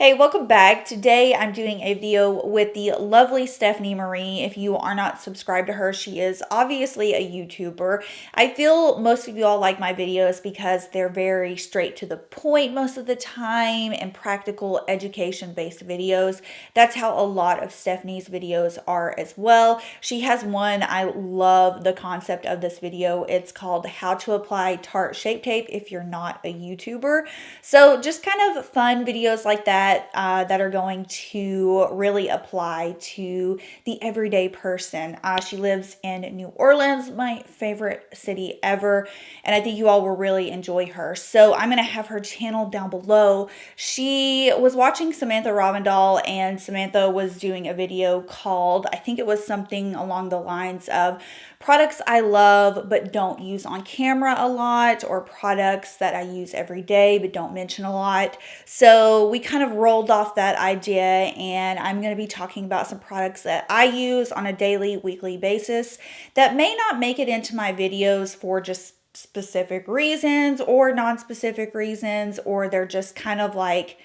Hey, welcome back. Today I'm doing a video with the lovely Stephanie Marie. If you are not subscribed to her, she is obviously a YouTuber. I feel most of you all like my videos because they're very straight to the point most of the time and practical education-based videos. That's how a lot of Stephanie's videos are as well. She has one, I love the concept of this video. It's called How to Apply Tarte Shape Tape If You're Not a YouTuber. So just kind of fun videos like that that are going to really apply to the everyday person. She lives in New Orleans, my favorite city ever, and I think you all will really enjoy her. So I'm going to have her channel down below. She was watching Samantha Ravindal, and Samantha was doing a video called, I think it was something along the lines of products I love but don't use on camera a lot, or products that I use every day but don't mention a lot. So we kind of rolled off that idea, and I'm going to be talking about some products that I use on a daily, weekly basis that may not make it into my videos for just specific reasons or non-specific reasons, or they're just kind of like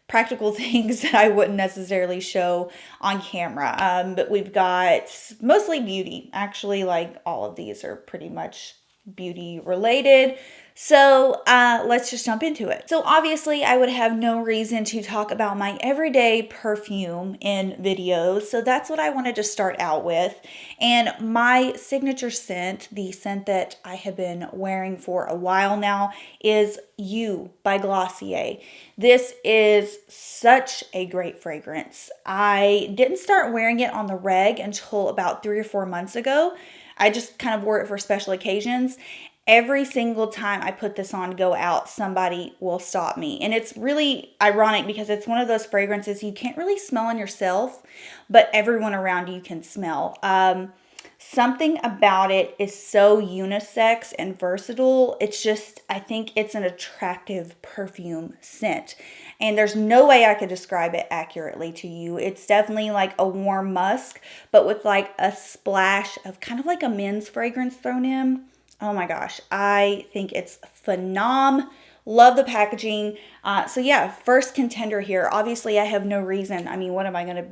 practical things that I wouldn't necessarily show on camera. But we've got mostly beauty. Actually, like all of these are pretty much beauty related. So let's just jump into it. So obviously I would have no reason to talk about my everyday perfume in videos. So that's what I wanted to start out with. And my signature scent, the scent that I have been wearing for a while now, is You by Glossier. This is such a great fragrance. I didn't start wearing it on the reg until about 3 or 4 months ago. I just kind of wore it for special occasions. Every single time I put this on to go out, somebody will stop me. And it's really ironic because it's one of those fragrances you can't really smell on yourself, but everyone around you can smell. Something about it is so unisex and versatile. It's just, I think it's an attractive perfume scent. And there's no way I could describe it accurately to you. It's definitely like a warm musk, but with like a splash of kind of like a men's fragrance thrown in. Oh my gosh, I think it's phenom. Love the packaging. So yeah, first contender here. Obviously, I have no reason. I mean, what am I going to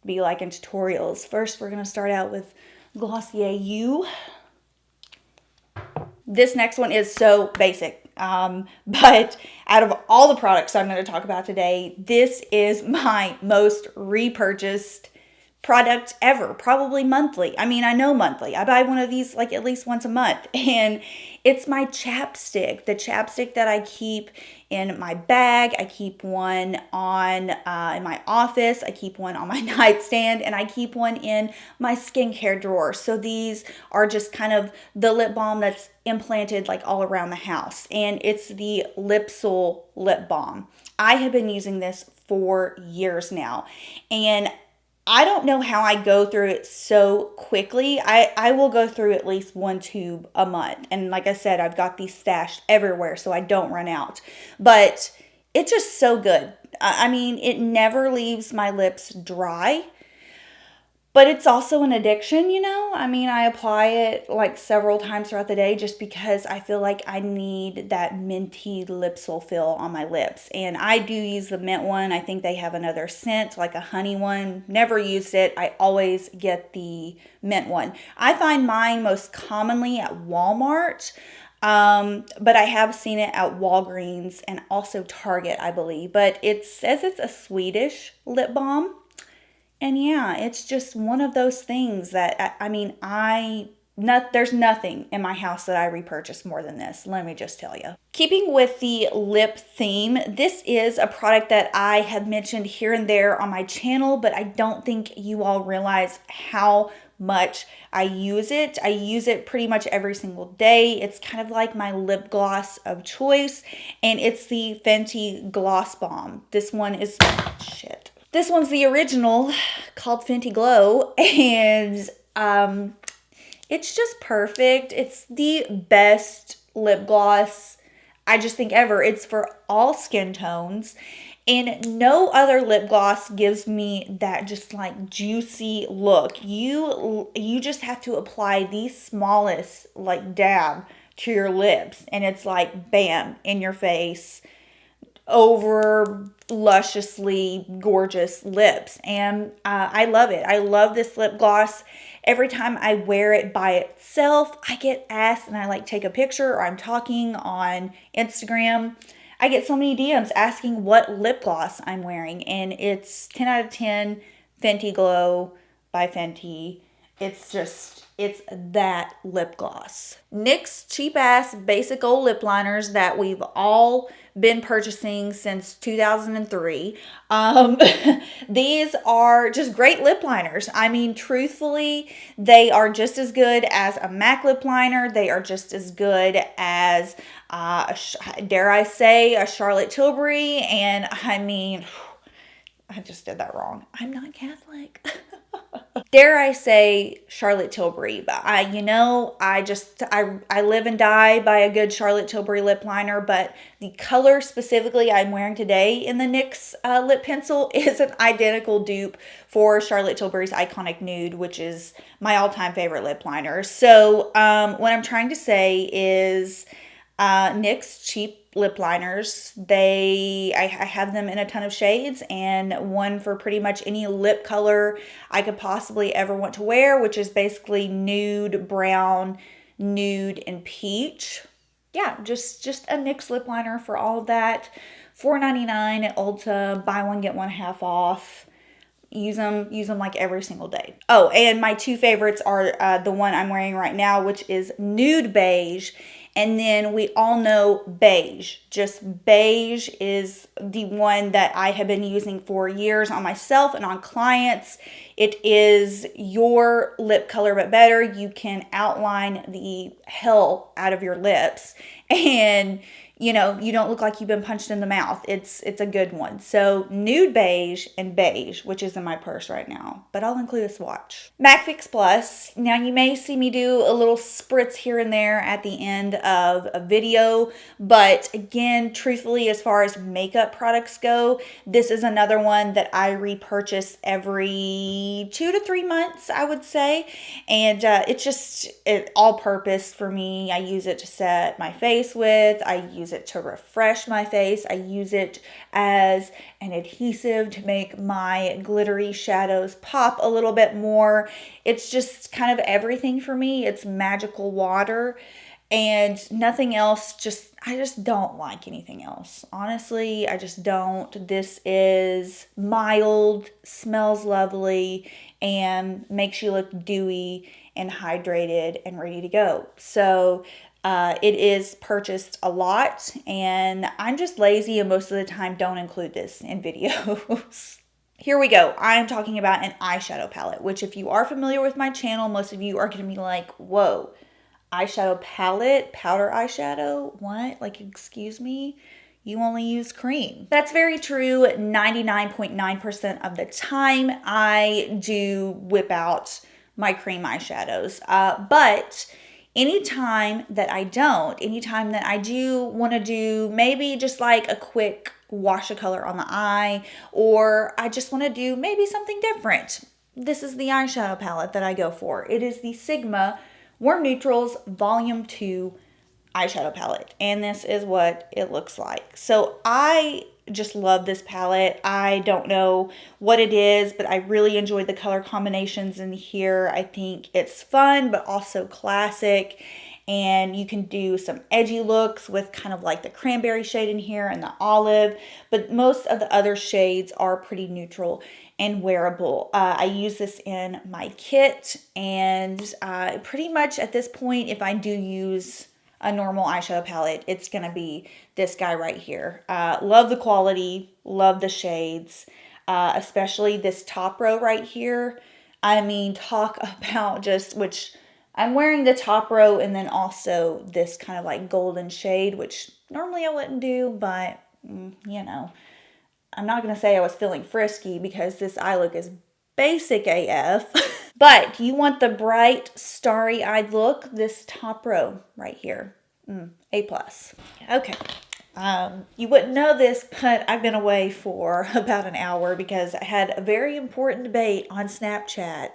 be like in tutorials? First, we're going to start out with Glossier You. This next one is so basic. But out of all the products I'm going to talk about today, this is my most repurchased product ever, probably monthly. I mean, I know monthly. I buy one of these like at least once a month, and it's my chapstick, the chapstick that I keep in my bag. I keep one on in my office. I keep one on my nightstand, and I keep one in my skincare drawer. So these are just kind of the lip balm that's implanted like all around the house, and it's the Lypsl lip balm. I have been using this for years now, and I don't know how I go through it so quickly. I will go through at least one tube a month. And like I said, I've got these stashed everywhere so I don't run out. But it's just so good. I mean, it never leaves my lips dry. But it's also an addiction, you know? I mean, I apply it like several times throughout the day just because I feel like I need that minty Lypsl feel on my lips. And I do use the mint one. I think they have another scent, like a honey one. Never used it. I always get the mint one. I find mine most commonly at Walmart. But I have seen it at Walgreens and also Target, I believe. But it says it's a Swedish lip balm. And yeah, it's just one of those things that, I mean, there's nothing in my house that I repurchase more than this. Let me just tell you. Keeping with the lip theme, this is a product that I have mentioned here and there on my channel, but I don't think you all realize how much I use it. I use it pretty much every single day. It's kind of like my lip gloss of choice, and it's the Fenty Gloss Bomb. This one is, shit. This one's the original, called Fenty Glow, and it's just perfect. It's the best lip gloss, I just think, ever. It's for all skin tones, and no other lip gloss gives me that just like juicy look. You just have to apply the smallest like dab to your lips, and it's like bam, in your face. over lusciously gorgeous lips. And I love it. I love this lip gloss. Every time I wear it by itself, I get asked, and I like take a picture, or I'm talking on Instagram, I get so many DMs asking what lip gloss I'm wearing, and it's 10 out of 10 Fenty Glow by Fenty. It's just, it's that lip gloss. NYX cheap ass basic old lip liners that we've all been purchasing since 2003. These are just great lip liners. I mean, truthfully, they are just as good as a MAC lip liner. They are just as good as, dare I say, a Charlotte Tilbury. And I mean, I just did that wrong. I'm not Catholic. Dare I say Charlotte Tilbury, but I live and die by a good Charlotte Tilbury lip liner, but the color specifically I'm wearing today in the NYX lip pencil is an identical dupe for Charlotte Tilbury's Iconic Nude, which is my all-time favorite lip liner. So what I'm trying to say is NYX cheap lip liners. I have them in a ton of shades, and one for pretty much any lip color I could possibly ever want to wear, which is basically nude, brown, nude, and peach. Yeah, just a NYX lip liner for all of that. $4.99 at Ulta. Buy one, get one half off. Use them like every single day. Oh, and my two favorites are the one I'm wearing right now, which is Nude Beige. And then we all know beige. Just beige is the one that I have been using for years on myself and on clients. It is your lip color, but better. You can outline the hell out of your lips, and you don't look like you've been punched in the mouth. It's a good one. So Nude Beige and Beige, which is in my purse right now, but I'll include a swatch. MAC Fix Plus. Now you may see me do a little spritz here and there at the end of a video, but again, truthfully, as far as makeup products go, this is another one that I repurchase every 2 to 3 months, I would say. And it's all purpose for me. I use it to set my face with. I use it to refresh my face. I use it as an adhesive to make my glittery shadows pop a little bit more. It's just kind of everything for me. It's magical water and nothing else. I just don't like anything else. Honestly, I just don't. This is mild, smells lovely, and makes you look dewy and hydrated and ready to go. So it is purchased a lot, and I'm just lazy and most of the time don't include this in videos. Here we go. I'm talking about an eyeshadow palette, which if you are familiar with my channel, most of you are going to be like, whoa, eyeshadow palette, powder eyeshadow? What? Like, excuse me? You only use cream. That's very true. 99.9% of the time I do whip out my cream eyeshadows. But anytime that I do want to do maybe just like a quick wash of color on the eye, or I just want to do maybe something different, this is the eyeshadow palette that I go for. It is the Sigma Warm Neutrals Volume 2 eyeshadow palette, and this is what it looks like. So I just love this palette. I don't know what it is, but I really enjoyed the color combinations in here. I think it's fun, but also classic. And you can do some edgy looks with kind of like the cranberry shade in here and the olive, but most of the other shades are pretty neutral and wearable. I use this in my kit, and pretty much at this point, if I do use a normal eyeshadow palette, it's gonna be this guy right here. Love the quality, love the shades, especially this top row right here. I mean, talk about which I'm wearing the top row, and then also this kind of like golden shade, which normally I wouldn't do, but I'm not gonna say I was feeling frisky because this eye look is basic AF. But you want the bright, starry-eyed look, this top row right here. A+. Okay. You wouldn't know this, but I've been away for about an hour because I had a very important debate on Snapchat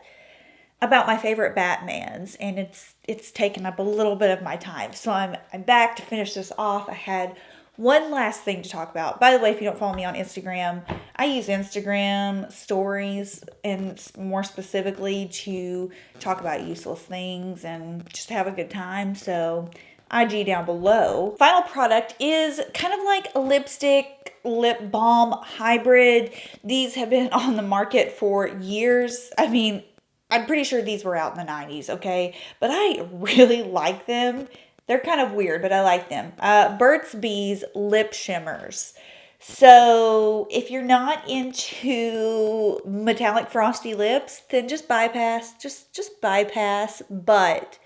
about my favorite Batmans, and it's taken up a little bit of my time. So I'm back to finish this off. I had One last thing to talk about. By the way, if you don't follow me on Instagram, I use Instagram stories and more specifically to talk about useless things and just have a good time. So IG down below. Final product is kind of like a lipstick lip balm hybrid. These have been on the market for years. I mean, I'm pretty sure these were out in the 90s, okay? But I really like them. They're kind of weird, but I like them. Burt's Bees Lip Shimmers. So if you're not into metallic frosty lips, then just bypass. Just bypass. But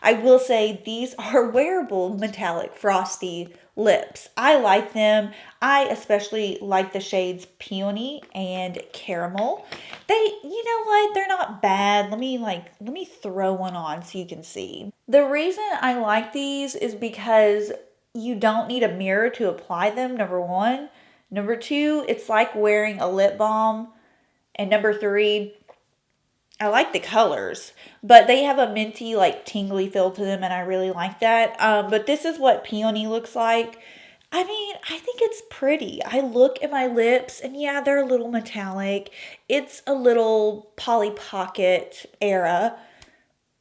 I will say these are wearable metallic frosty lips. I like them. I especially like the shades Peony and Caramel. They, you know what? They're not bad. Let me throw one on so you can see. The reason I like these is because you don't need a mirror to apply them, number one. Number two, it's like wearing a lip balm. And number three, I like the colors, but they have a minty, like tingly feel to them, and I really like that. But this is what Peony looks like. I mean, I think it's pretty. I look at my lips, and yeah, they're a little metallic. It's a little Polly Pocket era,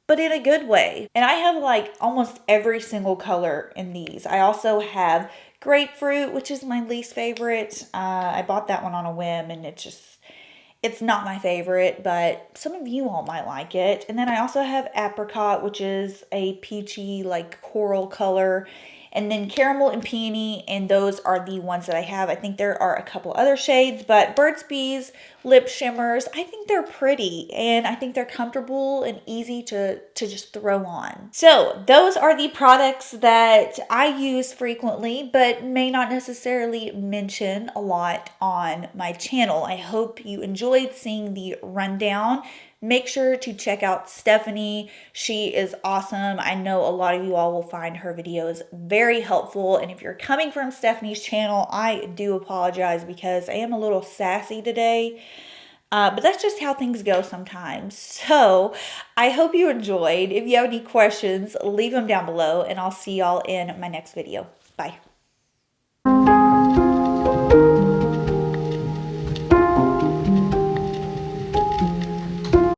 but in a good way. And I have like almost every single color in these. I also have Grapefruit, which is my least favorite. I bought that one on a whim, and it's not my favorite, but some of you all might like it. And then I also have Apricot, which is a peachy, like coral color. And then Caramel and Peony, and those are the ones that I have. I think there are a couple other shades, but Burt's Bees Lip Shimmers, I think they're pretty, and I think they're comfortable and easy to just throw on. So those are the products that I use frequently, but may not necessarily mention a lot on my channel. I hope you enjoyed seeing the rundown. Make sure to check out Stephanie. She is awesome. I know a lot of you all will find her videos very helpful. And if you're coming from Stephanie's channel, I do apologize because I am a little sassy today. But that's just how things go sometimes. So I hope you enjoyed. If you have any questions, leave them down below, and I'll see y'all in my next video. Bye.